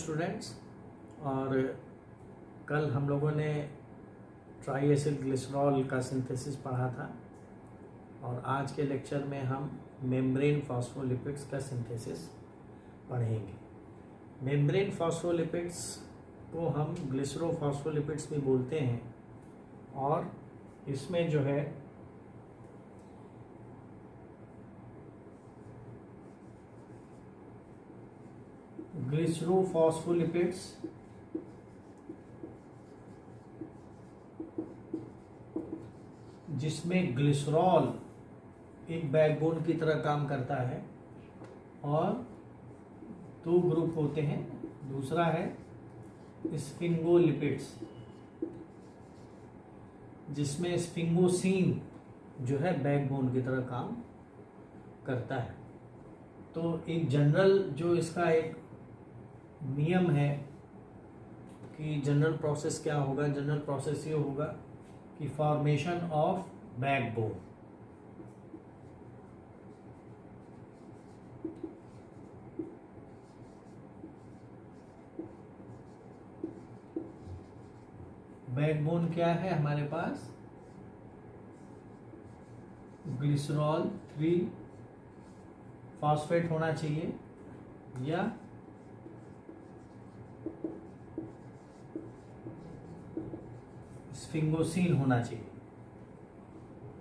Students. और कल हम लोगों ने ट्राई एसिल ग्लिसरॉल का सिंथेसिस पढ़ा था और आज के लेक्चर में हम मेम्ब्रेन फॉस्फोलिपिड्स का सिंथेसिस पढ़ेंगे। मेम्ब्रेन फॉस्फोलिपिड्स को हम ग्लिसरोफॉस्फोलिपिड्स भी बोलते हैं और इसमें जो है ग्लिसरोफॉस्फोलिपिड्स जिसमें ग्लिसरॉल एक बैकबोन की तरह काम करता है और दो ग्रुप होते हैं। दूसरा है स्फिंगोलिपिड्स जिसमें स्फिंगोसीन जो है बैकबोन की तरह काम करता है। तो एक जनरल जो इसका एक नियम है कि जनरल प्रोसेस क्या होगा। जनरल प्रोसेस ये होगा कि फॉर्मेशन ऑफ बैकबोन, बैकबोन क्या है हमारे पास, ग्लिसरॉल 3 फॉस्फेट होना चाहिए या स्फिंगोसीन होना चाहिए।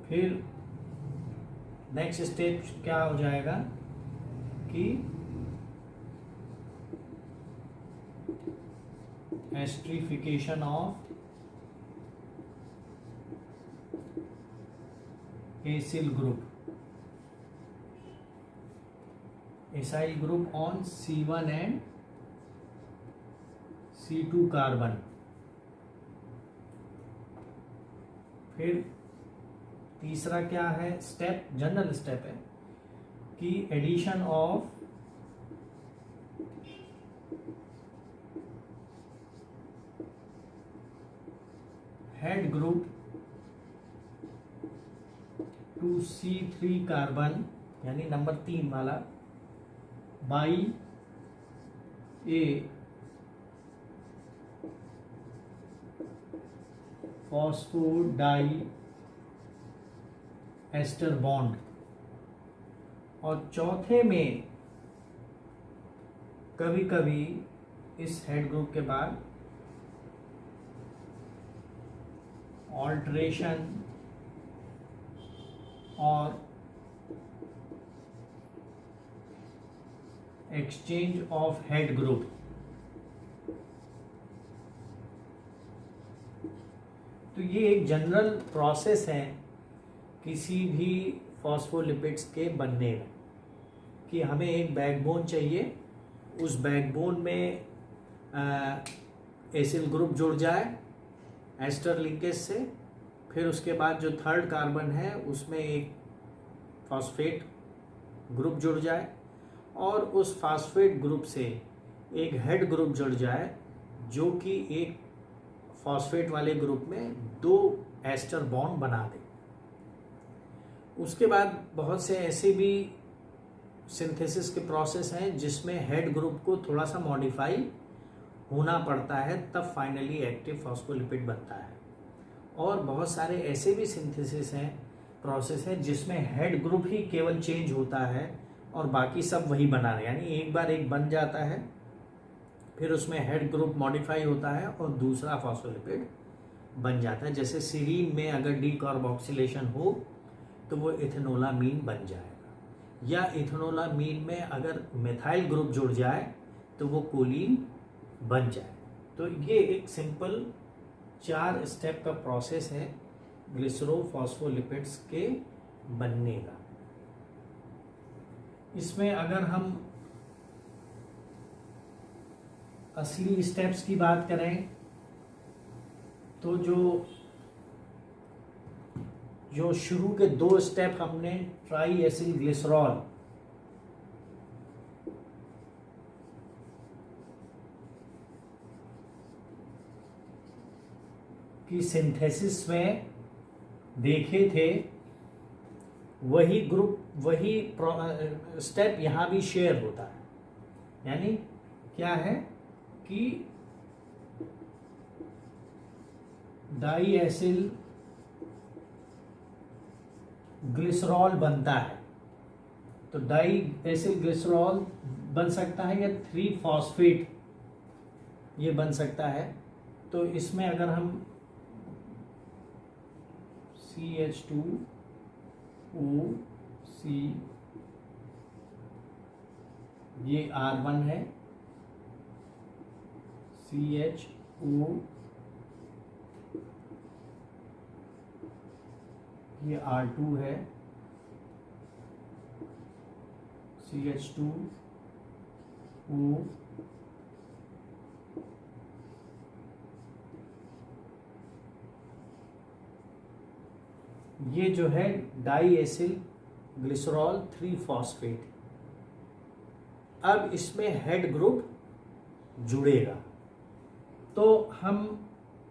फिर नेक्स्ट स्टेप क्या हो जाएगा कि esterification of acyl group, acyl group on C1 and C2 carbon. फिर तीसरा क्या है स्टेप, जनरल स्टेप है कि addition of head group to C3 carbon यानी नंबर 3 वाला by a phosphodiester bond. और चौथे में कभी कभी इस हेड ग्रुप के बाद ऑल्टरेशन और एक्सचेंज ऑफ हेड ग्रुप। तो ये एक जनरल प्रोसेस है किसी भी फॉस्फोलिपिड्स के बनने में कि हमें एक बैकबोन चाहिए, उस बैकबोन में एसिल ग्रुप जुड़ जाए एस्टर लिंकेज से। फिर उसके बाद जो थर्ड कार्बन है उसमें एक फॉस्फेट ग्रुप जुड़ जाए और उस फॉस्फेट ग्रुप से एक हेड ग्रुप जुड़ जाए जो कि एक फॉस्फेट वाले ग्रुप में 2 एस्टर बॉन्ड बना दे। उसके बाद बहुत से ऐसे भी सिंथेसिस के प्रोसेस हैं जिसमें हेड ग्रुप को थोड़ा सा मॉडिफाई होना पड़ता है, तब फाइनली एक्टिव फॉस्फोलिपिड बनता है। और बहुत सारे ऐसे भी सिंथेसिस हैं, प्रोसेस है जिसमें हेड ग्रुप ही केवल चेंज होता है और बाकी सब वही बना रहे, यानी एक बार एक बन जाता है फिर उसमें हेड ग्रुप मॉडिफाई होता है और दूसरा फॉस्फोलिपिड बन जाता है। जैसे सीरीन में अगर डीकार्बोक्सिलेशन हो तो वो इथेनोलामीन बन जाएगा, या इथेनोलामीन में अगर मिथाइल ग्रुप जुड़ जाए तो वो कोलीन बन जाए। तो ये एक सिंपल 4 स्टेप का प्रोसेस है ग्लिसरोफॉस्फोलिपिड्स के बनने का। इसमें अगर हम असली स्टेप्स की बात करें तो जो शुरू के 2 स्टेप हमने ट्राई एसिल ग्लिसरॉल की सिंथेसिस में देखे थे, वही ग्रुप वही स्टेप यहाँ भी शेयर होता है। यानी क्या है कि डाई एसिल ग्लिसरॉल बनता है। तो डाई एसिल ग्लिसरॉल बन सकता है या 3-फॉस्फेट ये बन सकता है। तो इसमें अगर हम CH2OC, ये R1 है, CHO ये R2 है, CH2O ये जो है डाई एसिल ग्लिसरॉल 3-फॉस्फेट। अब इसमें हेड ग्रुप जुड़ेगा। तो हम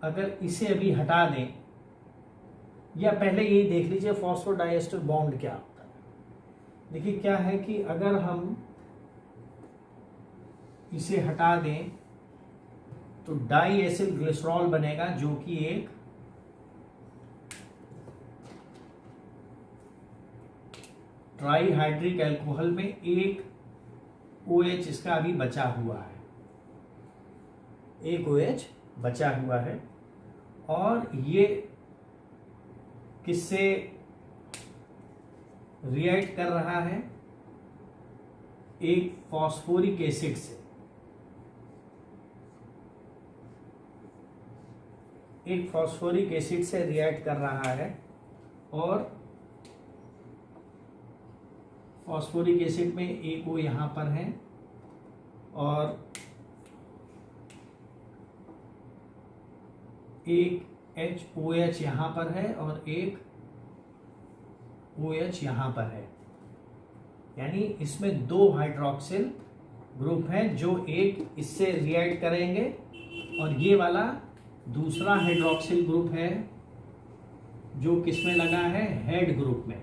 अगर इसे अभी हटा दें, या पहले यही देख लीजिए फॉस्फोडाइएस्टर बॉन्ड क्या होता है। देखिए क्या है कि अगर हम इसे हटा दें तो डाई एसिल ग्लिसरॉल बनेगा, जो कि एक ट्राईहाइड्रिक अल्कोहल में एक OH इसका अभी बचा हुआ है, एक OH बचा हुआ है। और ये किससे रिएक्ट कर रहा है? एक फॉस्फोरिक एसिड से। एक फॉस्फोरिक एसिड से रिएक्ट कर रहा है, और फॉस्फोरिक एसिड में एक वो यहाँ पर है और एक HOH यहाँ पर है और एक OH यहाँ पर है। यानी इसमें 2 हाइड्रोक्सिल ग्रुप हैं जो एक इससे रिएक्ट करेंगे, और ये वाला दूसरा हाइड्रोक्सिल ग्रुप है जो किसमें लगा है? हेड ग्रुप में।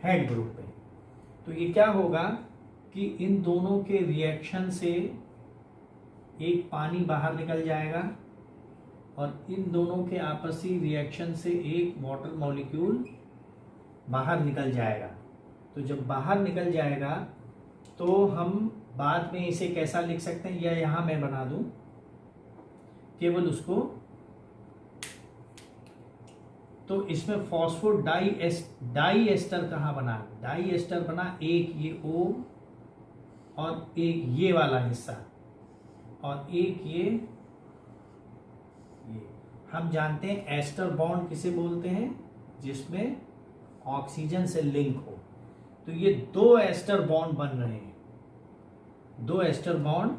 हेड ग्रुप में। तो ये क्या होगा कि इन दोनों के रिएक्शन से एक पानी बाहर निकल जाएगा, और इन दोनों के आपसी रिएक्शन से एक वाटर मॉलिक्यूल बाहर निकल जाएगा। तो जब बाहर निकल जाएगा तो हम बाद में इसे कैसा लिख सकते हैं, या यहां मैं बना दूं केवल उसको। तो इसमें फॉस्फो डाई एस्टर कहाँ बना? डाई एस्टर बना, एक ये O और एक ये वाला हिस्सा और एक ये। हम जानते हैं एस्टर बॉन्ड किसे बोलते हैं? जिसमें ऑक्सीजन से लिंक हो। तो ये 2 एस्टर बॉन्ड बन रहे हैं, 2 एस्टर बॉन्ड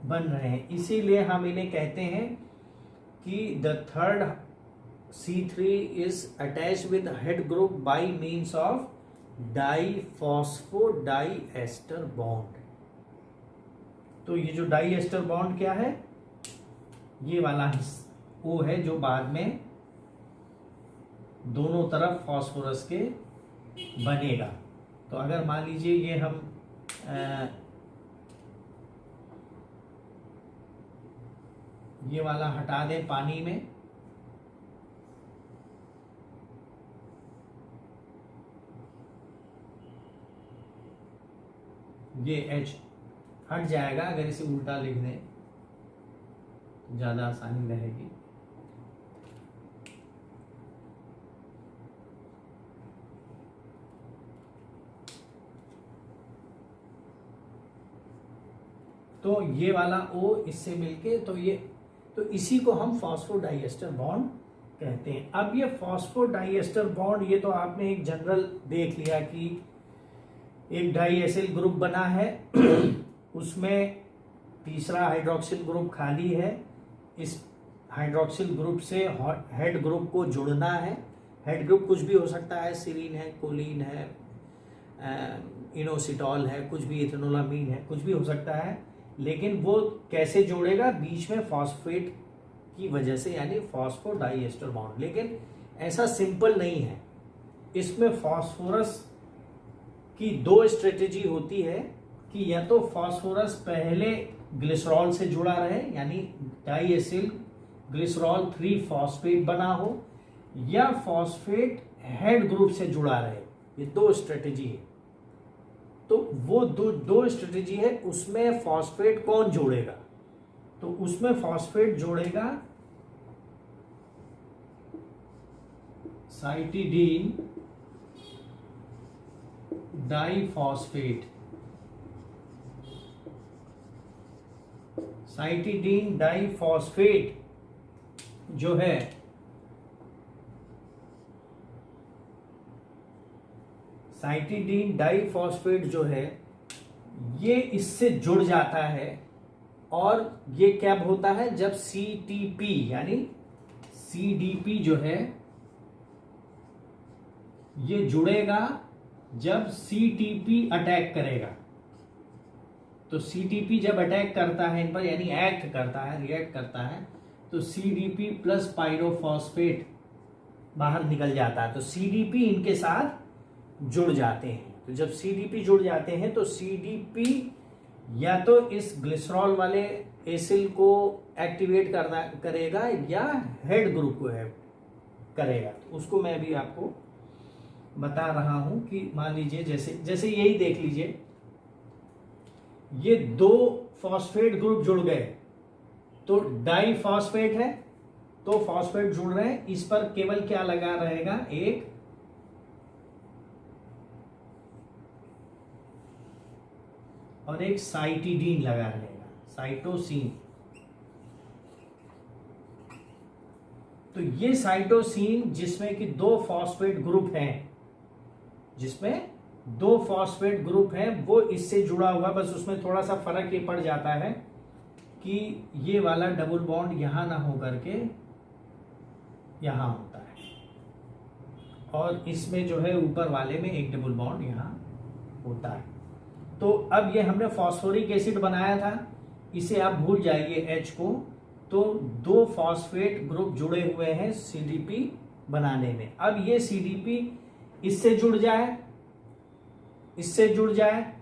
बन रहे हैं। इसीलिए हम इन्हें कहते हैं कि the third C3 is attach with head group by means of diphosphodiester bond. तो ये जो डाईएस्टर बॉन्ड क्या है? ये वाला O है जो बाद में दोनों तरफ फास्फोरस के बनेगा। तो अगर मान लीजिए ये हम ये वाला हटा दें पानी में, ये H हट जाएगा। अगर इसे उल्टा लिख दें तो ज्यादा आसानी रहेगी। तो ये वाला O इससे मिलके तो इसी को हम फॉस्फोडाइएस्टर बॉन्ड कहते हैं। अब ये फॉस्फोडाइएस्टर बॉन्ड, ये तो आपने एक जनरल देख लिया कि एक डाईएसिल ग्रुप बना है, उसमें तीसरा हाइड्रोक्सिल ग्रुप खाली है। इस हाइड्रोक्सिल ग्रुप से हेड ग्रुप को जुड़ना है। हेड ग्रुप कुछ भी हो सकता है, सीरीन है, कोलिन है, इनोसिटॉल है, कुछ भी, इथेनोलामीन है, कुछ भी हो सकता है। लेकिन वो कैसे जोड़ेगा? बीच में फॉस्फेट की वजह से, यानी फॉस्फोडाइएस्टर बॉन्ड। लेकिन ऐसा सिंपल नहीं है। इसमें फास्फोरस की दो स्ट्रेटेजी होती है कि या तो फास्फोरस पहले ग्लिसरॉल से जुड़ा रहे, यानी डाइएसिल ग्लिसरॉल 3 फॉस्फेट बना हो, या फॉस्फेट हेड ग्रुप से जुड़ा रहे। ये दो स्ट्रेटेजी है। तो वो दो स्ट्रेटेजी है, उसमें फॉस्फेट कौन जोड़ेगा? तो उसमें फॉस्फेट जोड़ेगा साइटिडीन डाइफॉस्फेट। साइटिडीन डाइफॉस्फेट जो है साइटिडीन डाइफॉस्फेट जो है ये इससे जुड़ जाता है, और ये क्या होता है जब CTP यानी CDP जो है ये जुड़ेगा जब CTP अटैक करेगा। तो CTP जब अटैक करता है इन पर, यानी एक्ट करता है, रिएक्ट करता है, तो CDP प्लस पायरोफॉस्फेट बाहर निकल जाता है। तो CDP इनके साथ जुड़ जाते हैं। तो जब CDP जुड़ जाते हैं तो CDP या तो इस ग्लिसरॉल वाले एसिल को एक्टिवेट करेगा या हेड ग्रुप को करेगा। तो उसको मैं भी आपको बता रहा हूं कि मान लीजिए जैसे यही देख लीजिए, ये 2 फॉस्फेट ग्रुप जुड़ गए तो डाइफॉस्फेट है, तो फॉस्फेट जुड़ रहे हैं, इस पर केवल क्या लगा रहेगा, एक और एक साइटिडीन लगा रहेगा, साइटोसिन। तो ये साइटोसिन जिसमें कि 2 फॉस्फेट ग्रुप हैं, वो इससे जुड़ा हुआ, बस उसमें थोड़ा सा फर्क ये पड़ जाता है कि ये वाला डबल बॉन्ड यहां ना हो करके यहां होता है, और इसमें जो है ऊपर वाले में एक डबल बॉन्ड यहां होता है। तो अब ये हमने फॉस्फोरिक एसिड बनाया था, इसे आप भूल जाइए H को। तो 2 फॉस्फेट ग्रुप जुड़े हुए हैं CDP बनाने में। अब ये CDP इससे जुड़ जाए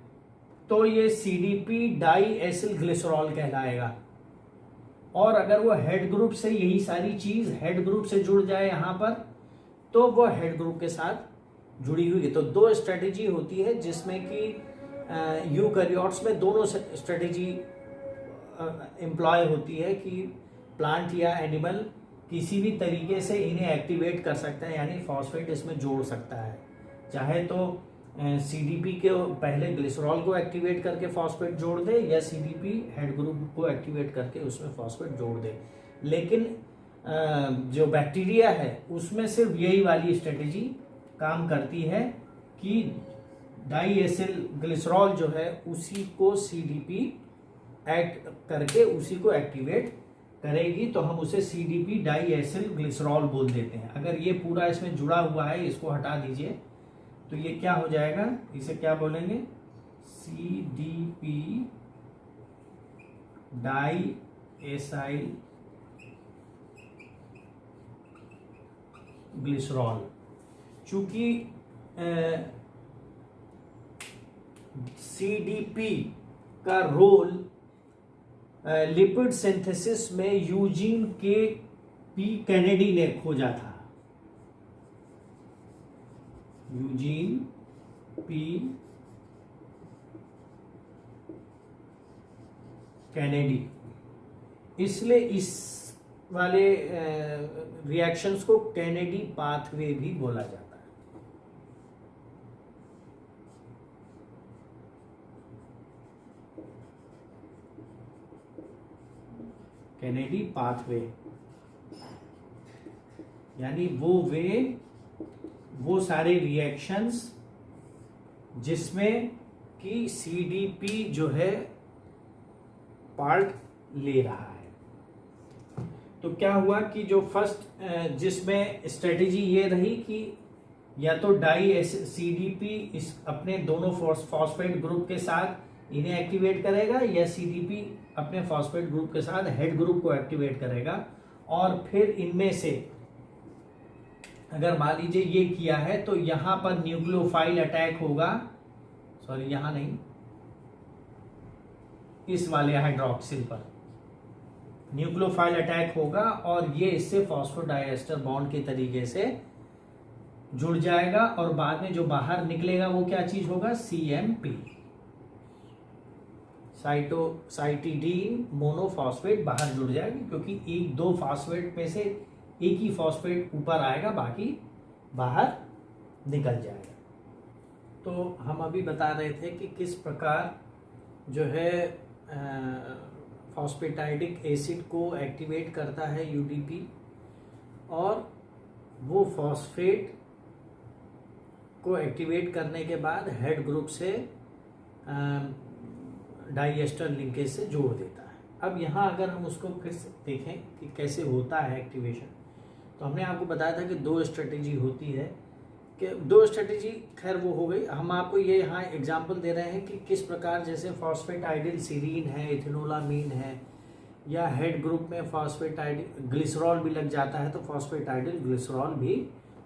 तो ये CDP डाइएसिल ग्लिसरॉल कहलाएगा। और अगर वो हेड ग्रुप से, यही सारी चीज हेड ग्रुप से जुड़ जाए यहां पर, तो वो हेड ग्रुप के साथ जुड़ी हुई है। तो 2 स्ट्रेटेजी होती है जिसमें कि यूकैरियोट्स में दोनों स्ट्रेटेजी एम्प्लॉय होती है कि प्लांट या एनिमल किसी भी तरीके से इन्हें एक्टिवेट कर सकता है, यानी फॉस्फेट इसमें जोड़ सकता है। चाहे तो CDP के पहले ग्लिसरॉल को एक्टिवेट करके फॉस्फेट जोड़ दे, या CDP हेड ग्रुप को एक्टिवेट करके उसमें फॉस्फेट जोड़ दे। लेकिन जो बैक्टीरिया है उसमें सिर्फ यही वाली स्ट्रेटेजी काम करती है कि डाइएसिल ग्लिसरॉल जो है उसी को CDP एक्ट करके उसी को एक्टिवेट करेगी, तो हम उसे CDP डाइएसिल ग्लिसरॉल बोल देते हैं। अगर ये पूरा इसमें जुड़ा हुआ है, इसको हटा दीजिए, तो ये क्या हो जाएगा, इसे क्या बोलेंगे, CDP डाइएसाइल ग्लिसरॉल। चूंकि CDP का रोल लिपिड सिंथेसिस में यूजीन P कैनेडी ने खोजा था। यूजीन P कैनेडी, इसलिए इस वाले रिएक्शंस को कैनेडी पाथवे भी बोला जाता है। कैनेडी पाथवे यानी वो सारे रिएक्शंस जिसमें कि CDP जो है पार्ट ले रहा है। तो क्या हुआ कि जो फर्स्ट जिसमें स्ट्रेटेजी ये रही कि या तो CDP इस अपने दोनों फॉस्फेट ग्रुप के साथ इन्हें एक्टिवेट करेगा, या CDP अपने फॉस्फेट ग्रुप के साथ हेड ग्रुप को एक्टिवेट करेगा, और फिर इनमें से अगर मान लीजिए ये किया है तो यहां पर न्यूक्लियोफाइल अटैक होगा, सॉरी यहां नहीं, इस वाले हाइड्रोक्सिल पर न्यूक्लियोफाइल अटैक होगा और ये इससे फॉस्फोडाइएस्टर बॉन्ड के तरीके से जुड़ जाएगा और बाद में जो बाहर निकलेगा वो क्या चीज होगा, CMP, साइटिडीन मोनोफॉस्फेट बाहर जुड़ जाएगी, क्योंकि एक दो फॉस्फेट में से एक ही फॉस्फेट ऊपर आएगा, बाकी बाहर निकल जाएगा। तो हम अभी बता रहे थे कि किस प्रकार जो है फॉस्फेटाइडिक एसिड को एक्टिवेट करता है UDP, और वो फॉस्फेट को एक्टिवेट करने के बाद हेड ग्रुप से डाइएस्टर लिंकेज से जोड़ देता है। अब यहाँ अगर हम उसको फिर से देखें कि कैसे होता है एक्टिवेशन, तो हमने आपको बताया था कि दो स्ट्रेटेजी होती है, कि दो स्ट्रेटेजी खैर वो हो गई। हम आपको ये यहाँ एग्जांपल दे रहे हैं कि किस प्रकार जैसे फॉस्फेटाइडिल सीरीन है, इथेनोलामीन है, या हेड ग्रुप में फॉस्फेटाइडिल ग्लिसरॉल भी लग जाता है तो फॉस्फेटाइडिल ग्लिसरॉल भी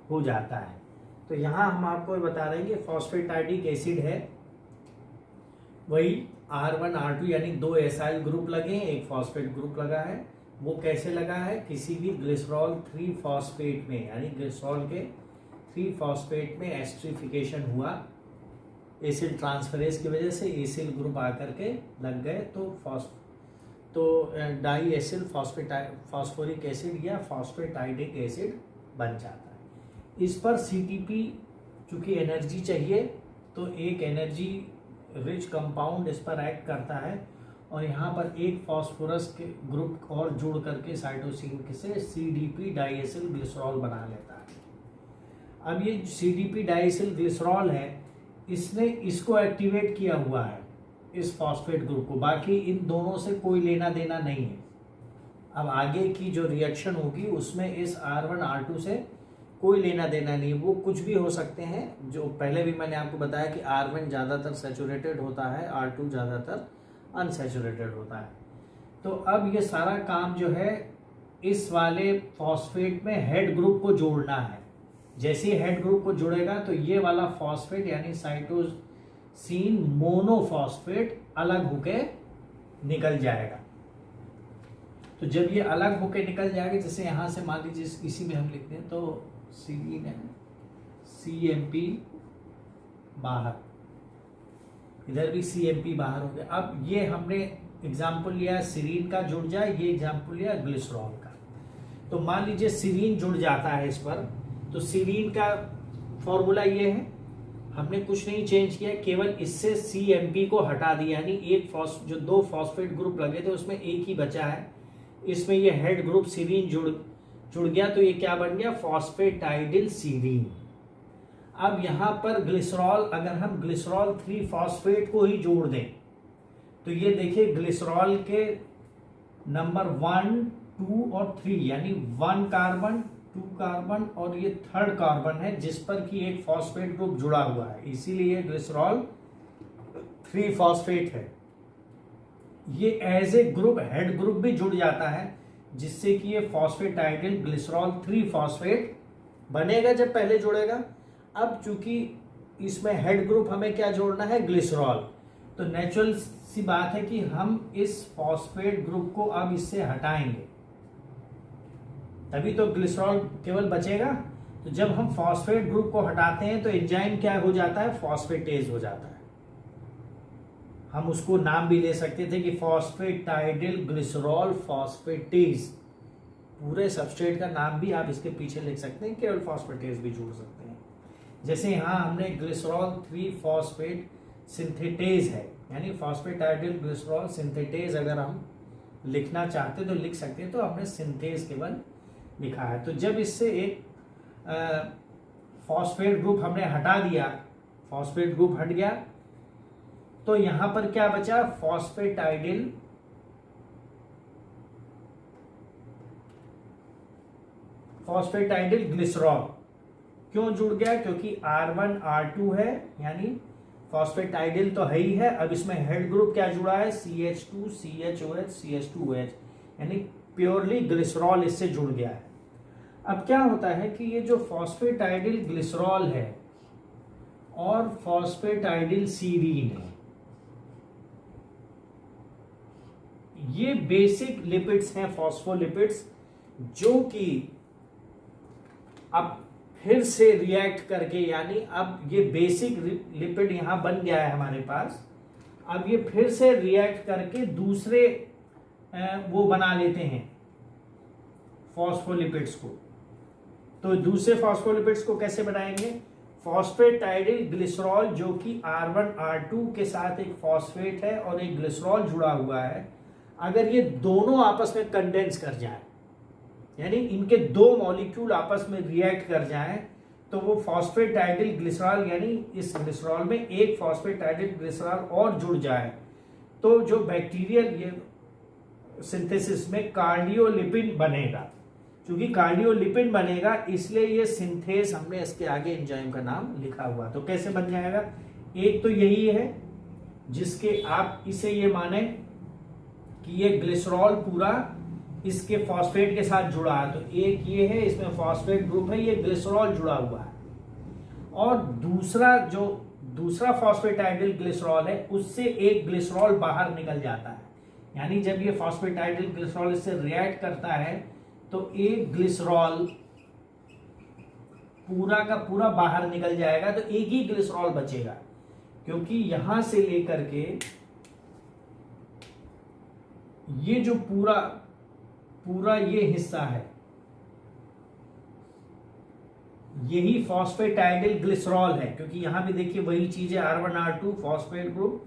हो जाता है। तो यहाँ हम आपको बता रहे हैं कि फॉस्फेटाइडिक एसिड है, वही R1 R2 यानी दो एसाइल ग्रुप लगे हैं, एक फॉस्फेट ग्रुप लगा है। वो कैसे लगा है, किसी भी ग्लिसरॉल 3 फॉस्फेट में, यानी ग्लिसरॉल के 3 फॉस्फेट में एस्ट्रिफिकेशन हुआ, एसिड ट्रांसफरेज की वजह से एसिल ग्रुप आकर के लग गए तो डाई एसिल फॉस्फोरिक एसिड या फॉस्फेटाइडिक एसिड बन जाता है। इस पर CTP चूंकि एनर्जी चाहिए तो एक एनर्जी रिच कंपाउंड इस पर एक्ट करता है और यहाँ पर एक फॉस्फोरस के ग्रुप और जुड़ करके साइटोसिन से CDP डाइएसिल ग्लिसरॉल बना लेता है। अब ये CDP डाइएसिल ग्लिसरॉल है, इसने इसको एक्टिवेट किया हुआ है, इस फॉस्फेट ग्रुप को, बाकी इन दोनों से कोई लेना देना नहीं है। अब आगे की जो रिएक्शन होगी उसमें इस R1 R2 से कोई लेना देना नहीं, वो कुछ भी हो सकते हैं। जो पहले भी मैंने आपको बताया कि R1 ज़्यादातर सैचुरेटेड होता है, R2 ज़्यादातर अनसैचुरेटेड होता है। तो अब ये सारा काम जो है इस वाले फॉस्फेट में हेड ग्रुप को जोड़ना है। जैसे ही हेड ग्रुप को जुड़ेगा तो ये वाला फॉस्फेट यानी साइटोसिन मोनोफॉस्फेट अलग होके निकल जाएगा। तो जब ये अलग होके निकल जाएगा, जैसे यहाँ से मान लीजिए इसी में हम लिखते हैं तो सीरीन है, CMP बाहर, इधर भी CMP बाहर हो गया। अब ये हमने एग्जाम्पल लिया सीरीन का, जुड़ जाए, ये एग्जाम्पल लिया ग्लिसरॉल का। तो मान लीजिए सीरीन जुड़ जाता है इस पर, तो सीरीन का फॉर्मूला ये है, हमने कुछ नहीं चेंज किया, केवल इससे CMP को हटा दिया, यानी एक जो दो फॉस्फेट ग्रुप लगे थे उसमें एक ही बचा है, इसमें ये हेड ग्रुप सीरीन जुड़ गया, तो ये क्या बन गया, फॉस्फेटाइडिल सीरीन। अब यहां पर ग्लिसरॉल, अगर हम ग्लिसरॉल 3 फॉस्फेट को ही जोड़ दें तो ये देखिए ग्लिसरॉल के नंबर 1, 2 और 3 यानी 1 कार्बन, 2 कार्बन और ये 3rd कार्बन है जिस पर कि एक फॉस्फेट ग्रुप जुड़ा हुआ है, इसीलिए ग्लिसरॉल 3 फॉस्फेट है। ये as a group head group भी जुड़ जाता है, जिससे कि ये फॉस्फेटाइडिल ग्लिसरॉल 3 फॉस्फेट बनेगा जब पहले जुड़ेगा। अब चूंकि इसमें हेड ग्रुप हमें क्या जोड़ना है, ग्लिसरॉल, तो नेचुरल सी बात है कि हम इस फॉस्फेट ग्रुप को अब इससे हटाएंगे, तभी तो ग्लिसरॉल केवल बचेगा। तो जब हम फॉस्फेट ग्रुप को हटाते हैं तो एंजाइम क्या हो जाता है, फॉस्फेटेज हो जाता है। हम उसको नाम भी ले सकते थे कि फॉस्फेटाइडिल ग्लिसरॉल फॉस्फेटेज, पूरे सबस्ट्रेट का नाम भी आप इसके पीछे लिख सकते हैं, केवल फॉस्फेटेज भी जोड़ सकते हैं। जैसे यहाँ हमने ग्लिसरॉल 3 फॉस्फेट सिंथेटेज है, यानी फॉस्फेटाइडिल ग्लिसरॉल सिंथेटेज अगर हम लिखना चाहते तो लिख सकते हैं, तो हमने सिंथेज केवल लिखा है। तो जब इससे एक फॉस्फेट ग्रुप हमने हटा दिया, फॉस्फेट ग्रुप हट गया, तो यहां पर क्या बचा, फॉस्फेटाइडिल ग्लिसरॉल। क्यों जुड़ गया, क्योंकि R1 R2 है, यानी फॉस्फेटाइडिल तो है ही है। अब इसमें हेड ग्रुप क्या जुड़ा है, CH2 CHOH CH2OH, यानी प्योरली ग्लिसरॉल इससे जुड़ गया है। अब क्या होता है कि ये जो फॉस्फेटाइडिल ग्लिसरॉल है और फॉस्फेटाइडिल सीरीन है, ये बेसिक लिपिड्स हैं, फॉस्फोलिपिड्स, जो कि अब फिर से रिएक्ट करके, यानी अब ये बेसिक लिपिड यहां बन गया है हमारे पास, अब ये फिर से रिएक्ट करके दूसरे वो बना लेते हैं फॉस्फोलिपिड्स को। तो दूसरे फॉस्फोलिपिड्स को कैसे बनाएंगे? फॉस्फेटाइडिल ग्लिसरॉल, जो कि R1 R2 के साथ एक फॉस्फेट है और एक ग्लिसरॉल जुड़ा हुआ है, अगर ये दोनों आपस में कंडेंस कर जाए, यानी इनके दो मॉलिक्यूल आपस में रिएक्ट कर जाएं, तो वो फॉस्फेटाइडिल ग्लिसरॉल, यानी इस ग्लिसरॉल में एक फॉस्फेटाइडिल ग्लिसरॉल और जुड़ जाए, तो जो बैक्टीरियल ये सिंथेसिस में कार्डियोलिपिन बनेगा। क्योंकि कार्डियोलिपिन बनेगा इसलिए ये सिंथेस, हमने इसके आगे एंजाइम का नाम लिखा हुआ। तो कैसे बन जाएगा? एक तो यही है जिसके आप इसे ये माने कि ये ग्लिसरॉल पूरा इसके फॉस्फेट के साथ जुड़ा है, तो एक ये है, इसमें फॉस्फेट ग्रुप है, ये ग्लिसरॉल जुड़ा हुआ है। और दूसरा जो दूसरा फॉस्फेटाइडिल ग्लिसरॉल है, उससे एक ग्लिसरॉल बाहर निकल जाता है, यानी जब ये फॉस्फेटाइडिल ग्लिसरॉल इससे रिएक्ट करता है तो एक ग्लिसरॉल पूरा का पूरा बाहर निकल जाएगा, तो एक ही ग्लिसरॉल बचेगा। क्योंकि यहां से लेकर के ये जो पूरा ये हिस्सा है, यही फॉस्फेटाइडिल ग्लिसरॉल है। क्योंकि यहां भी देखिए वही चीज है, R1 R2 फॉस्फेट ग्रुप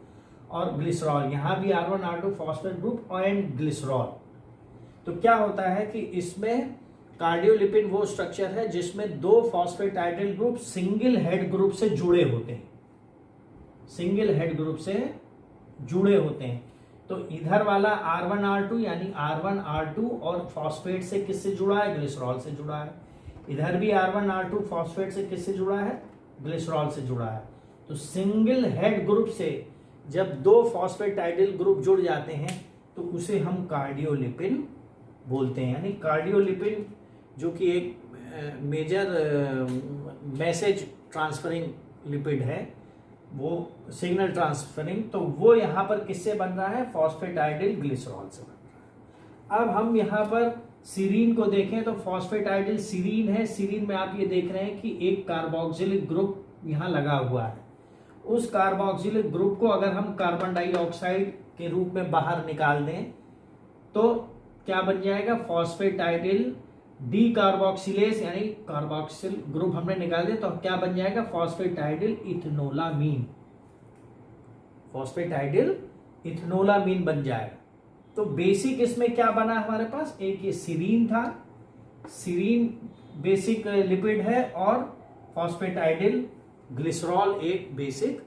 और ग्लिसरॉल, यहां भी R1 R2 phosphate group and glycerol. तो क्या होता है कि इसमें कार्डियोलिपिन वो स्ट्रक्चर है जिसमें दो फॉस्फेटाइडिल ग्रुप सिंगल हेड ग्रुप से जुड़े होते हैं, सिंगल हेड ग्रुप से जुड़े होते हैं। तो इधर वाला R1 R2 यानी R1 R2 और फॉस्फेट से किससे जुड़ा है? ग्लिसरॉल से जुड़ा है। इधर भी R1 R2 फॉस्फेट से किससे जुड़ा है? ग्लिसरॉल से जुड़ा है। तो सिंगल हेड ग्रुप से जब दो फॉस्फेटाइडिल ग्रुप जुड़ जाते हैं तो उसे हम कार्डियोलिपिन बोलते हैं। यानी कार्डियोलिपिन जो कि एक मेजर मैसेज ट्रांसफरिंग लिपिड है, वो सिग्नल ट्रांसफरिंग, तो वो यहां पर किससे बन रहा है? फॉस्फेटाइडिल ग्लिसरॉल से बन रहा है। अब हम यहां पर सीरीन को देखें तो फॉस्फेटाइडिल सीरीन है। सीरीन में आप ये देख रहे हैं कि एक कार्बोक्सिलिक ग्रुप यहां लगा हुआ है। उस कार्बोक्सिलिक ग्रुप को अगर हम कार्बन डाइऑक्साइड के रूप में बाहर निकाल दें तो क्या बन जाएगा? फॉस्फेटाइडिल डी कार्बोक्सिलेज, यानी कार्बोक्सिल ग्रुप हमने निकाल दिया तो क्या बन जाएगा? फॉस्फेटाइडिल इथेनोलामीन, फॉस्फेटाइडिल इथेनोलामीन बन जाएगा। तो बेसिक इसमें क्या बना हमारे पास? एक ये सीरीन था, सीरीन बेसिक लिपिड है, और फॉस्फेटाइडिल ग्लिसरॉल एक बेसिक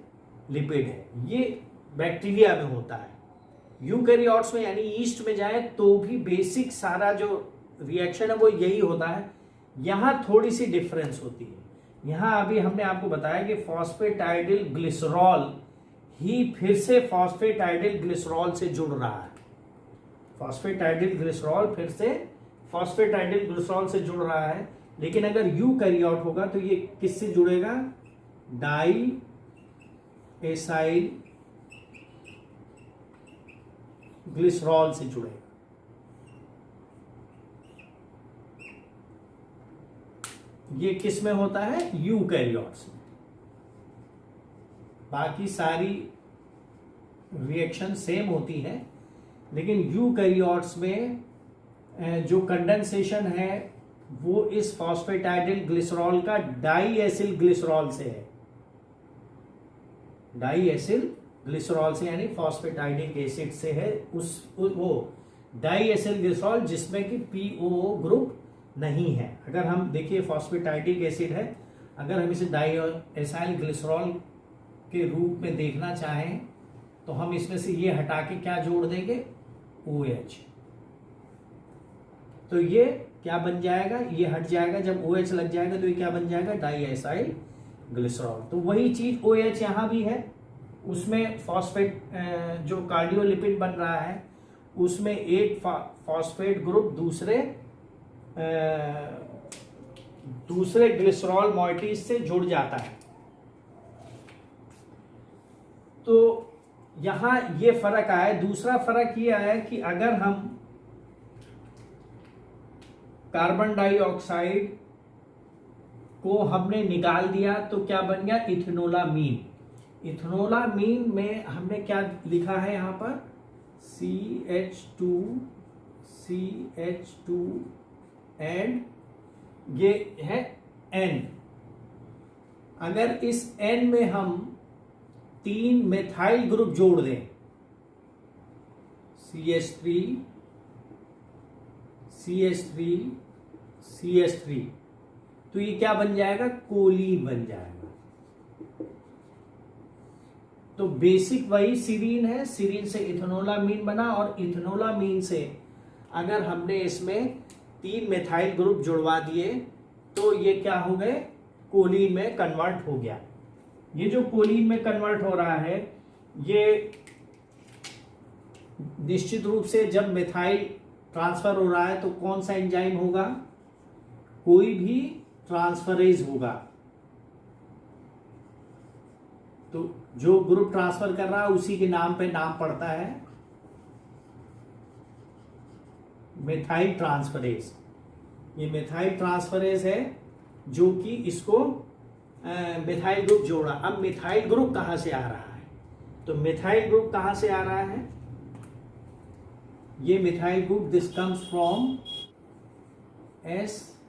लिपिड है। ये बैक्टीरिया में होता है। यूकैरियोट्स में यानी ईस्ट में जाए तो भी बेसिक सारा जो रिएक्शन है वो यही होता है। यहां थोड़ी सी डिफरेंस होती है। यहां अभी हमने आपको बताया कि फॉस्फेटाइडिल ग्लिसरॉल ही फिर से फॉस्फेटाइडिल ग्लिसरॉल से जुड़ रहा है। फॉस्फेटाइडिल ग्लिसरॉल फिर से फॉस्फेटाइडिल ग्लिसरॉल से जुड़ रहा है। लेकिन अगर यूकैरियोट होगा तो ये किससे जुड़ेगा? डाई एसाइल ग्लिसरॉल से जुड़ेगा। ये किस में होता है? यूकैरियोट्स में। बाकी सारी रिएक्शन सेम होती है, लेकिन यूकैरियोट्स में जो कंडेंसेशन है वो इस फॉस्फेटाइडिल ग्लिसरॉल का डाई एसिल ग्लिसरॉल से है। डाई एसिल ग्लिसरॉल से यानी फॉस्फेटाइडिक एसिड से है। वो डाई एसिल ग्लिसरॉल जिसमें कि POO ग्रुप नहीं है। अगर हम देखिए फॉस्फेटाइडिक एसिड है, अगर हम इसे डाई एसाइल ग्लिसरॉल के रूप में देखना चाहें तो हम इसमें से ये हटा के क्या जोड़ देंगे? OH। तो ये क्या बन जाएगा? ये हट जाएगा। जब OH लग जाएगा तो ये क्या बन जाएगा? Diacylglycerol. तो वही चीज OH यहां भी है। उसमें फॉस्फेट जो कार्डियोलिपिड बन रहा है उसमें एक फॉस्फेट ग्रुप दूसरे दूसरे ग्लिसरॉल मॉइटीज से जुड़ जाता है। तो यहां ये फर्क आया। दूसरा फर्क ये आया कि अगर हम कार्बन डाइऑक्साइड को हमने निकाल दिया तो क्या बन गया, इथेनोलामीन। इथेनोलामीन में हमने क्या लिखा है यहां पर, CH2 एंड ये है N। अगर इस N में हम 3 मेथाइल ग्रुप जोड़ दें, CH3 तो ये क्या बन जाएगा, कोलीन बन जाएगा। तो बेसिक वही सीरीन है, सीरीन से इथेनोलामीन बना, और इथेनोलामीन से अगर हमने इसमें 3 मेथाइल ग्रुप जुड़वा दिए तो ये क्या हो गए, कोलीन में कन्वर्ट हो गया। ये जो कोलीन में कन्वर्ट हो रहा है, ये निश्चित रूप से जब मेथाइल ट्रांसफर हो रहा है तो कौन सा एंजाइम होगा, कोई भी ट्रांसफरेज होगा। तो जो ग्रुप ट्रांसफर कर रहा है उसी के नाम पे नाम पड़ता है मेथाइल ट्रांसफरेज। ये मेथाइल ट्रांसफरेज है जो कि इसको मेथाइल ग्रुप जोड़ा। अब मेथाइल ग्रुप कहां से आ रहा है, तो मेथाइल ग्रुप कहां से आ रहा है, ये methyl group this comes from S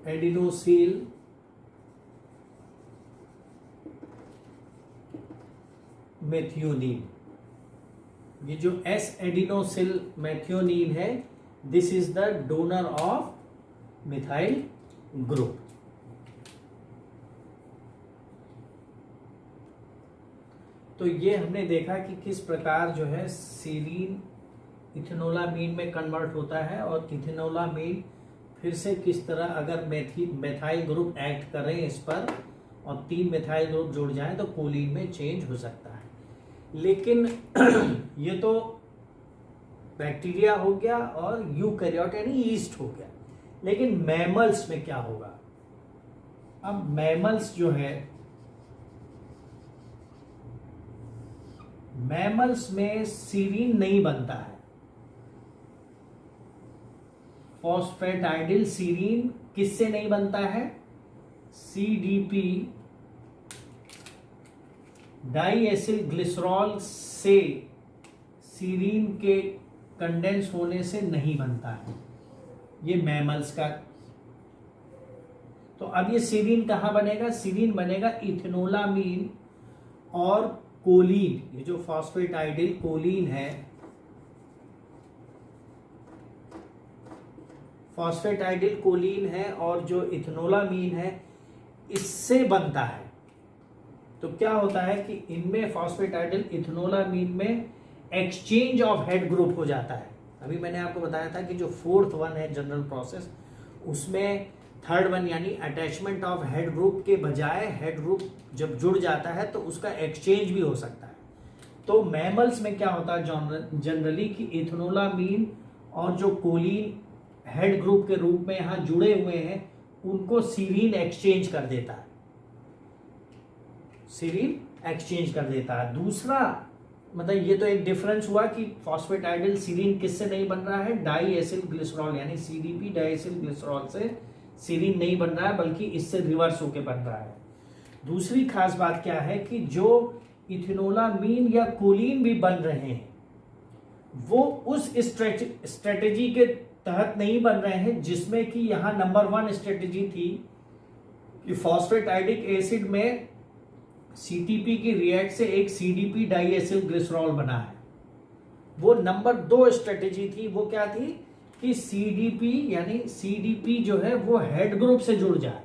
adenosyl methionine. ये जो एस एडिनोसिल मेथियोनिन है, this is the donor of methyl group. तो ये हमने देखा कि किस प्रकार जो है सीरीन इथेनोलामीन में कन्वर्ट होता है, और इथेनोलामीन फिर से किस तरह अगर मेथाइल ग्रुप एक्ट करें इस पर और 3 मेथाइल ग्रुप जुड़ जाएं तो कोलीन में चेंज हो सकता है। लेकिन ये तो बैक्टीरिया हो गया और यूकैरियोट यानी यीस्ट हो गया। लेकिन मैमल्स में क्या होगा, अब मैमल्स जो है, मैमल्स में सीरीन नहीं बनता है। फॉस्फेटाइडिल सीरीन किससे नहीं बनता है, CDP डाइएसिल ग्लिसरॉल से सीरीन के कंडेंस होने से नहीं बनता है, ये मैमल्स का। तो अब ये सीरीन कहां बनेगा, सीरीन बनेगा इथेनोलामीन और कोलीन। ये जो फॉस्फेटाइडिल कोलीन है, फॉस्फेटाइडिल कोलीन है और जो इथेनोलामीन है, इससे बनता है। तो क्या होता है कि इनमें फॉस्फेटाइडिल इथेनोलामीन में एक्सचेंज ऑफ हेड ग्रुप हो जाता है। अभी मैंने आपको बताया था कि जो 4th वन है जनरल प्रोसेस, उसमें 3rd वन यानी अटैचमेंट ऑफ हेड ग्रुप के बजाय हेड ग्रुप जब जुड़ जाता है तो उसका एक्सचेंज भी हो सकता है। तो मैमल्स में क्या होता है जनरली कि इथेनोलामीन और जो कोलीन हेड ग्रुप के रूप में यहां जुड़े हुए हैं, उनको सीरीन एक्सचेंज कर देता है, सीरीन एक्सचेंज कर देता है। दूसरा मतलब ये तो एक डिफरेंस हुआ कि फॉस्फेटाइडिल सीरीन किससे नहीं बन रहा है, डाइएसिल ग्लिसरॉल यानी CDP डाइएसिल ग्लिसरॉल से सीरीन नहीं बन रहा है, बल्कि इससे रिवर्स होके बन रहा है। दूसरी खास बात क्या है कि जो इथेनोलामीन या कोलीन भी बन रहे हैं, वो उस स्ट्रेटेजी के तहत नहीं बन रहे हैं जिसमें कि यहां नंबर 1 स्ट्रेटेजी थी कि फॉस्फेटाइडिक एसिड में CTP की रिएक्ट से एक CDP डाइएसिल ग्लिसरॉल बना है। वो नंबर 2 स्ट्रेटेजी थी, वो क्या थी कि CDP यानी CDP जो है वो हेड ग्रुप से जुड़ जाए।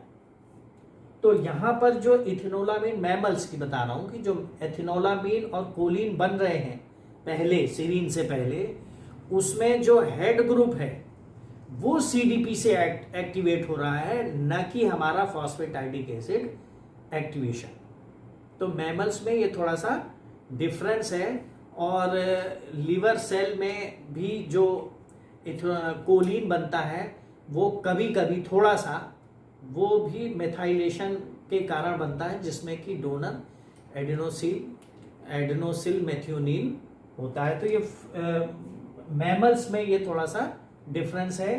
तो यहां पर जो इथेनोलामीन, मैमल्स की बता रहा हूं कि जो इथेनोलामीन और कोलीन बन रहे हैं पहले सीरीन से पहले, उसमें जो हेड ग्रुप है वो CDP से एक्टिवेट हो रहा है, न कि हमारा फॉस्फेटाइडिक एसिड एक्टिवेशन। तो मैमल्स में ये थोड़ा सा डिफरेंस है। और लीवर सेल में भी जो कोलिन बनता है वो कभी कभी थोड़ा सा वो भी मेथाइलेशन के कारण बनता है, जिसमें कि डोनर एडेनोसिल मेथियोनिन होता है। तो ये मैमल्स में ये थोड़ा सा डिफरेंस है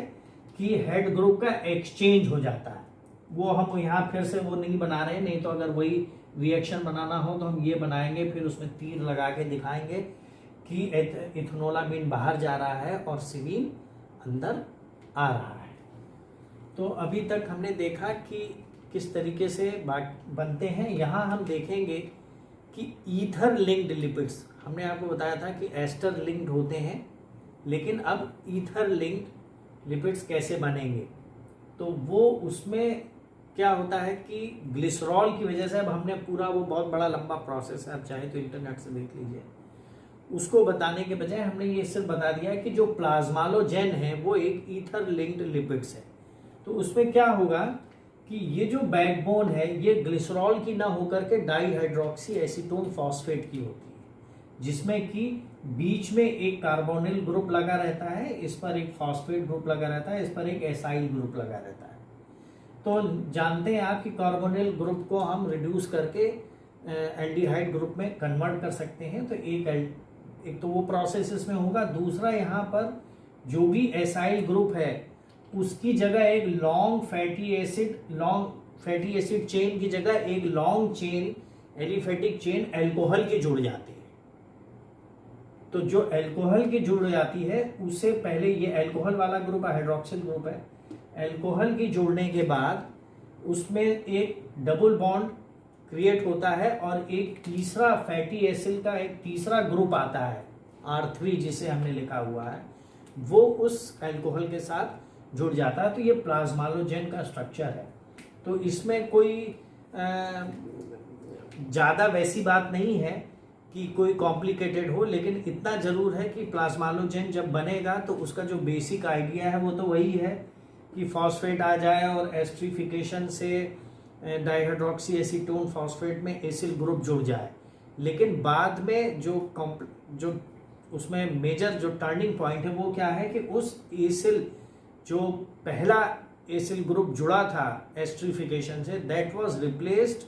कि हेड ग्रुप का एक्सचेंज हो जाता है। वो हम यहाँ फिर से वो नहीं बना रहे, नहीं तो अगर वही रिएक्शन बनाना हो तो हम ये बनाएंगे, फिर उसमें तीर लगा के दिखाएंगे कि इथेनोलामीन बाहर जा रहा है और सिवीन अंदर आ रहा है। तो अभी तक हमने देखा कि किस तरीके से बनते हैं। यहाँ हम देखेंगे कि ईथर लिंक्ड लिपिड्स, हमने आपको बताया था कि एस्टर लिंक्ड होते हैं, लेकिन अब ईथर लिंक्ड लिपिड्स कैसे बनेंगे। तो वो उसमें क्या होता है कि ग्लिसरॉल की वजह से, अब हमने पूरा वो बहुत बड़ा लंबा प्रोसेस है, आप चाहे तो इंटरनेट से देख लीजिए, उसको बताने के बजाय हमने ये सिर्फ बता दिया है कि जो प्लाज्मालोजेन है वो एक ईथर लिंक्ड लिपिड्स है। तो उसमें क्या होगा कि ये जो बैकबोन है ये ग्लिसरॉल की ना होकर के डाईहाइड्रोक्सी एसीटोन फॉस्फेट की होती है, जिसमें कि बीच में एक कार्बोनिल ग्रुप लगा रहता है, इस पर एक फॉस्फेट ग्रुप लगा रहता है, इस पर एक एसाइल ग्रुप लगा रहता है। तो जानते हैं आप कि कार्बोनिल ग्रुप को हम रिड्यूस करके एल्डिहाइड ग्रुप में कन्वर्ट कर सकते हैं। तो एक तो वो प्रोसेस इसमें होगा। दूसरा, यहाँ पर जो भी एसाइल ग्रुप है उसकी जगह एक लॉन्ग फैटी एसिड चेन की जगह एक long chain aliphatic chain alcohol की जुड़ जाती है। तो जो अल्कोहल की जुड़ जाती है उससे पहले, ये अल्कोहल वाला ग्रुप हाइड्रोक्सिल ग्रुप है, अल्कोहल की जुड़ने के बाद उसमें एक डबल बॉन्ड क्रिएट होता है और एक तीसरा फैटी एसिड का एक तीसरा ग्रुप आता है R3 जिसे हमने लिखा हुआ है, वो उस अल्कोहल के साथ जुड़ जाता है। तो ये प्लाज्मालोजेन का स्ट्रक्चर है। तो इसमें कोई ज़्यादा वैसी बात नहीं है कि कोई कॉम्प्लिकेटेड हो, लेकिन इतना जरूर है कि प्लाज्मालोजेन जब बनेगा तो उसका जो बेसिक आइडिया है वो तो वही है कि फॉस्फेट आ जाए और एस्ट्रिफिकेशन से डाइहाइड्रोक्सी एसीटोन फॉस्फेट में एसिल ग्रुप जुड़ जाए। लेकिन बाद में जो उसमें मेजर जो टर्निंग पॉइंट है वो क्या है कि उस एसिल, जो पहला एसिल ग्रुप जुड़ा था एस्ट्रिफिकेशन से, that was replaced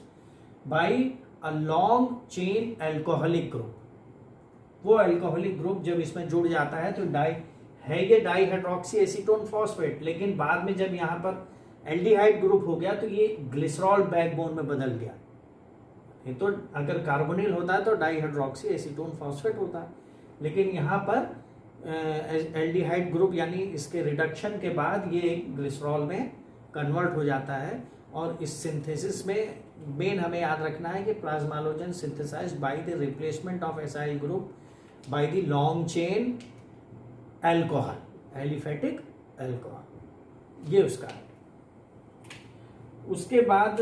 by a long chain alcoholic group. वो अल्कोहलिक ग्रुप जब इसमें जुड़ जाता है तो ये डाइहाइड्रोक्सी एसीटोन फॉस्फेट, लेकिन बाद में जब यहाँ पर एल्डिहाइड ग्रुप हो गया तो ये ग्लिसरॉल बैकबोन में बदल गया। ये तो अगर कार्बोनिल होता है तो डाइहाइड्रोक्सी एसीटोन फॉस्फेट होता है, लेकिन यहाँ पर एल्डिहाइड ग्रुप यानी इसके रिडक्शन के बाद ये एक ग्लिसरॉल में कन्वर्ट हो जाता है। और इस सिंथेसिस में मेन हमें याद रखना है कि plasmalogen synthesized by the replacement of acyl group by the long chain alcohol, aliphatic alcohol, ये उसका है। उसके बाद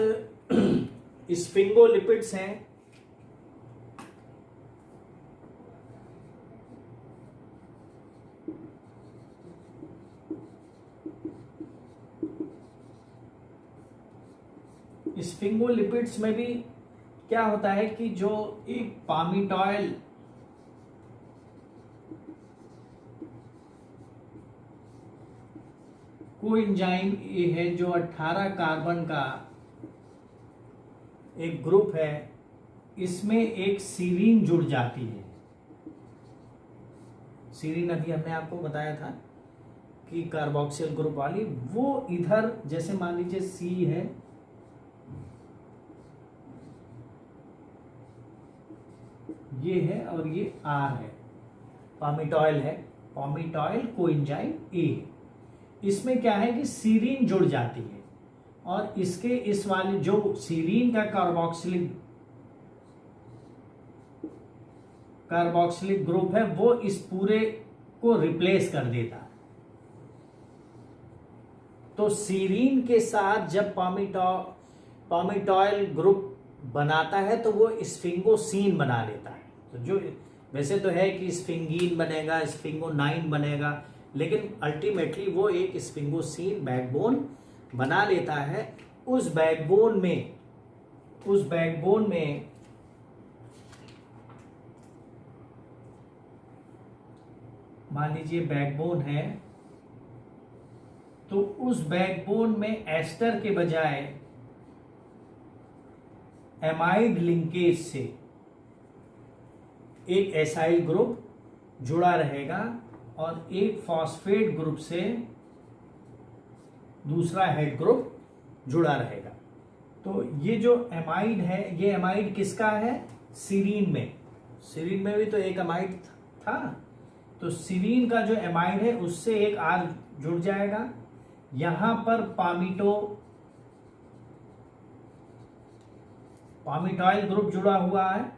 स्फिंगोलिपिड्स हैं। स्फिंगोलिपिड्स में भी क्या होता है कि जो एक पामिटॉयल कोएंजाइम ये है जो 18 कार्बन का एक ग्रुप है, इसमें एक सीरीन जुड़ जाती है। सीरीन अभी हमने आपको बताया था कि कार्बोक्सिल ग्रुप वाली, वो इधर जैसे मान लीजिए सी है, ये है और ये आर है, पामिटॉयल है, पामिटॉयल कोएंजाइम ए। इसमें क्या है कि सीरीन जुड़ जाती है और इसके इस वाले जो सीरीन का कार्बोक्सिलिक ग्रुप है वो इस पूरे को रिप्लेस कर देता है। तो सीरीन के साथ जब पामिटॉयल ग्रुप बनाता है तो वो स्फिंगोसीन बना लेता है। तो जो वैसे तो है कि स्फिंगीन बनेगा, स्फिंगोनाइन बनेगा, लेकिन अल्टीमेटली वो एक स्फिंगोसीन बैकबोन बना लेता है। उस बैकबोन में मान लीजिए बैकबोन है तो उस बैकबोन में एस्टर के बजाय एमाइड लिंकेज से एक एसाइल ग्रुप जुड़ा रहेगा और एक फॉस्फेट ग्रुप से दूसरा हेड ग्रुप जुड़ा रहेगा। तो ये जो एमाइड है, ये एमाइड किसका है? सीरीन में। सीरीन में भी तो एक एमाइड था, तो सीरीन का जो एमाइड है उससे एक आर जुड़ जाएगा। यहां पर पामिटॉइल ग्रुप जुड़ा हुआ है।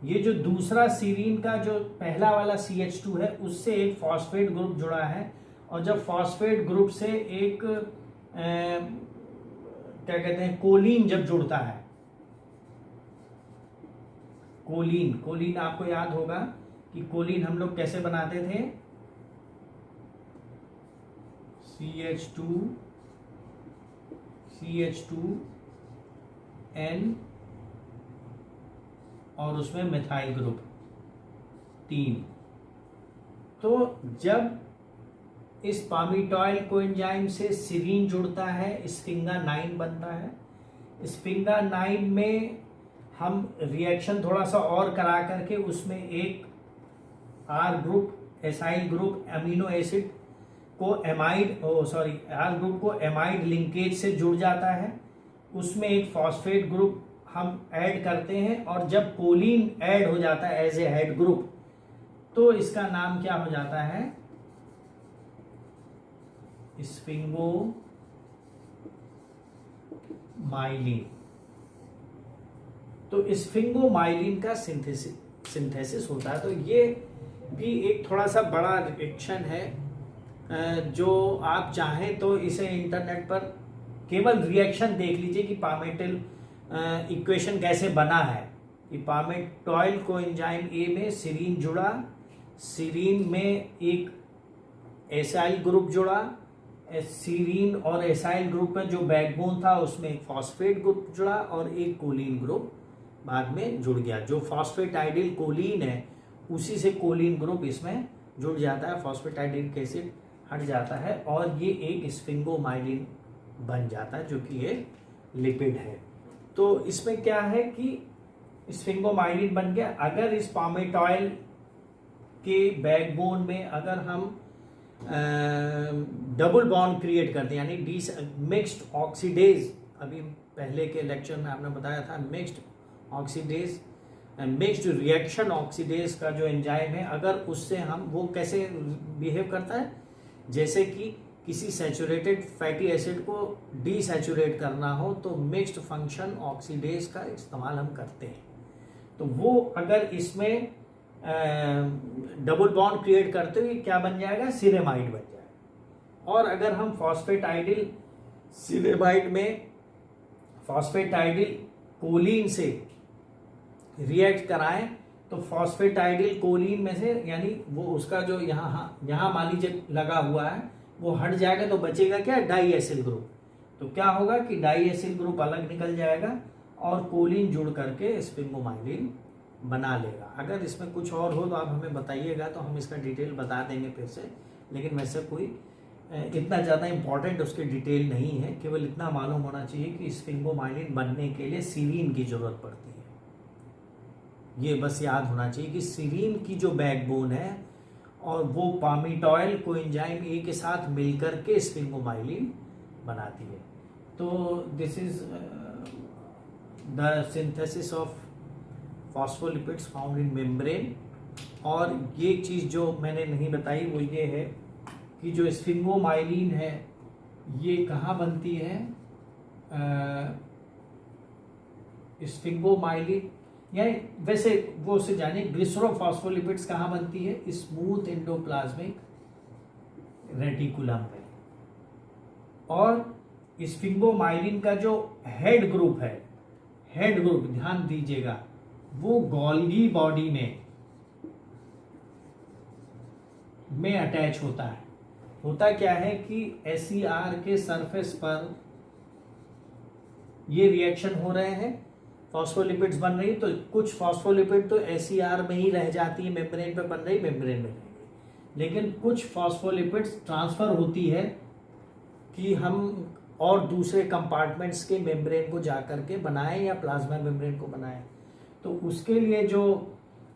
ये जो दूसरा सीरीन का जो पहला वाला CH2 है उससे एक फॉस्फेट ग्रुप जुड़ा है, और जब फॉस्फेट ग्रुप से एक क्या कहते हैं, कोलिन जब जुड़ता है, कोलिन आपको याद होगा कि कोलिन हम लोग कैसे बनाते थे? CH2N और उसमें मिथाइल ग्रुप 3। तो जब इस पामिटॉइल कोएंजाइम से सीरीन जुड़ता है, स्फिंगा 9 बनता है। स्फिंगा 9 में हम रिएक्शन थोड़ा सा और करा करके उसमें एक R group, acyl group amino acid को आर ग्रुप को एमाइड लिंकेज से जुड़ जाता है। उसमें एक फॉस्फेट ग्रुप हम ऐड करते हैं, और जब कोलिन ऐड हो जाता है एज ए हेड ग्रुप, तो इसका नाम क्या हो जाता है? स्फिंगोमाइलिन। तो स्फिंगोमाइलिन का सिंथेसिस होता है। तो ये भी एक थोड़ा सा बड़ा रिएक्शन है, जो आप चाहें तो इसे इंटरनेट पर केवल रिएक्शन देख लीजिए कि पामेटिल इक्वेशन कैसे बना है। कि पामेटॉइल कोएंजाइम ए में सीरीन जुड़ा, सीरीन में एक एसाइल ग्रुप जुड़ा, सीरीन और एसाइल ग्रुप में जो बैकबोन था उसमें एक फॉस्फेट ग्रुप जुड़ा, और एक कोलिन ग्रुप बाद में जुड़ गया। जो फॉस्फेटाइडिल कोलिन है उसी से कोलिन ग्रुप इसमें जुड़ जाता है, फॉस्फेटाइडिल एसिड हट जाता है, और ये एक स्फिंगोमाइलिन बन जाता है, जो कि ये लिपिड है। तो इसमें क्या है कि स्फिंगोमाइलिन बन गया। अगर इस पामेटॉइल के बैकबोन में अगर हम डबल बॉन्ड क्रिएट करते हैं, यानी मिक्स्ड ऑक्सीडेज, अभी पहले के लेक्चर में आपने बताया था mixed oxidase, mixed reaction oxidase का जो एंजाइम है, अगर उससे हम, वो कैसे बिहेव करता है? जैसे कि किसी सैचुरेटेड फैटी एसिड को डीसैचुरेट करना हो तो मिक्स्ड फंक्शन ऑक्सीडेज का इस्तेमाल हम करते हैं। तो वो अगर इसमें डबल बॉन्ड क्रिएट करते हुए क्या बन जाएगा? सिरेमाइड बन जाएगा। और अगर हम फॉस्फेटाइडिल सिरेमाइड में फॉस्फेटाइडिल कोलिन से रिएक्ट कराएं तो फॉस्फेटाइडिल कोलिन में से, यानी वो उसका जो यहाँ मान लीजिए लगा हुआ है, वो हट जाएगा, तो बचेगा क्या? Di acyl group. तो क्या होगा कि डाई एसिल ग्रुप अलग निकल जाएगा और कोलिन जुड़ करके स्फिंगोमाइलिन बना लेगा। अगर इसमें कुछ और हो तो आप हमें बताइएगा, तो हम इसका डिटेल बता देंगे फिर से, लेकिन वैसे कोई इतना ज़्यादा इम्पोर्टेंट उसकी डिटेल नहीं है। केवल इतना मालूम होना चाहिए कि स्फिंगोमाइलिन बनने के लिए सीरीन की ज़रूरत पड़ती है। ये बस याद होना चाहिए कि सीरीन की जो बैकबोन है और वो पामिटॉइल कोएंजाइम ए के साथ मिलकर के स्फिंगोमाइलिन बनाती है। तो this is the synthesis of phospholipids found in membrane. और ये चीज़ जो मैंने नहीं बताई वो ये है कि जो स्फिंगोमाइलिन है ये कहाँ बनती है? स्फिंगोमाइलिन, यानी वैसे वो उसे जाने, ग्लिसरोफॉस्फोलिपिड्स कहाँ बनती है? स्मूथ एंडोप्लाज्मिक रेटिकुलम में। और स्फिंगोमाइलिन का जो हेड ग्रुप है, हेड ग्रुप ध्यान दीजिएगा, वो गोल्गी बॉडी में अटैच होता है। होता क्या है कि SER के सरफेस पर ये रिएक्शन हो रहे हैं, फॉस्फोलिपिड्स बन रही, तो कुछ फॉस्फोलिपिड तो SER में ही रह जाती है, मेम्ब्रेन पे बन रही, मेम्ब्रेन में रहेगी। लेकिन कुछ फॉस्फोलिपिड्स ट्रांसफर होती है कि हम और दूसरे कंपार्टमेंट्स के मेम्ब्रेन को जा करके बनाएं या प्लाज्मा मेम्ब्रेन को बनाएं। तो उसके लिए जो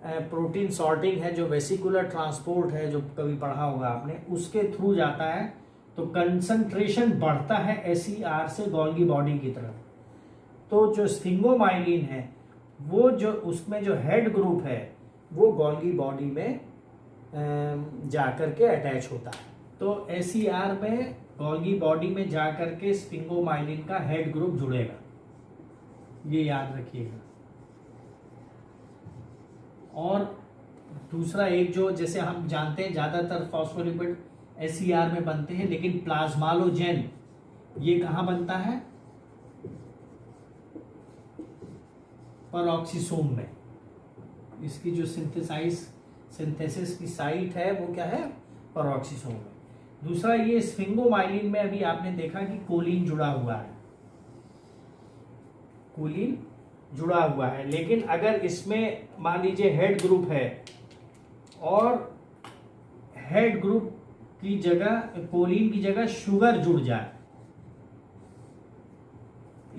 प्रोटीन सॉर्टिंग है, जो वेसिकुलर ट्रांसपोर्ट है, जो कभी पढ़ा होगा आपने, उसके थ्रू जाता है। तो कंसंट्रेशन बढ़ता है SER से गोल्गी बॉडी की तरफ। तो जो स्फिंगोमाइलिन है वो जो उसमें जो हेड ग्रुप है वो गोल्गी बॉडी में जाकर के अटैच होता है। तो SER में गोल्गी बॉडी में जाकर के स्फिंगोमाइलिन का हेड ग्रुप जुड़ेगा, ये याद रखिएगा। और दूसरा एक जो जैसे हम जानते हैं ज्यादातर फॉस्फोलिपिड SER में बनते हैं, लेकिन प्लाज्मालोजेन ये कहाँ बनता है? पेरोक्सिसोम में। इसकी जो सिंथेसिस की साइट है वो क्या है? पेरोक्सिसोम में। दूसरा ये स्फिंगोमाइलिन में अभी आपने देखा कि कोलिन जुड़ा हुआ है, कोलिन जुड़ा हुआ है। लेकिन अगर इसमें मान लीजिए हेड ग्रुप है और हेड ग्रुप की जगह कोलिन की जगह शुगर जुड़ जाए,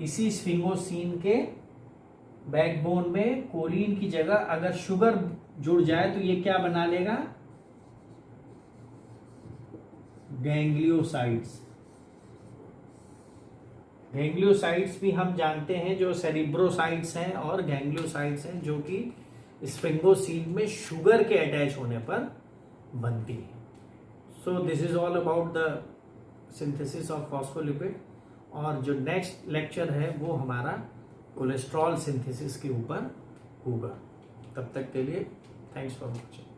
इसी स्फिंगोसीन के बैकबोन में कोलिन की जगह अगर शुगर जुड़ जाए तो ये क्या बना लेगा? गैंग्लियोसाइट्स। गैंग्लियोसाइट्स भी हम जानते हैं जो सेरिब्रोसाइट्स हैं और गैंग्लियोसाइट्स हैं, जो कि स्फिंगोसीन में शुगर के अटैच होने पर बनती है। So this is all about the synthesis of phospholipid. और जो नेक्स्ट लेक्चर है वो हमारा कोलेस्ट्रॉल सिंथेसिस के ऊपर होगा। तब तक के लिए थैंक्स फॉर वॉचिंग।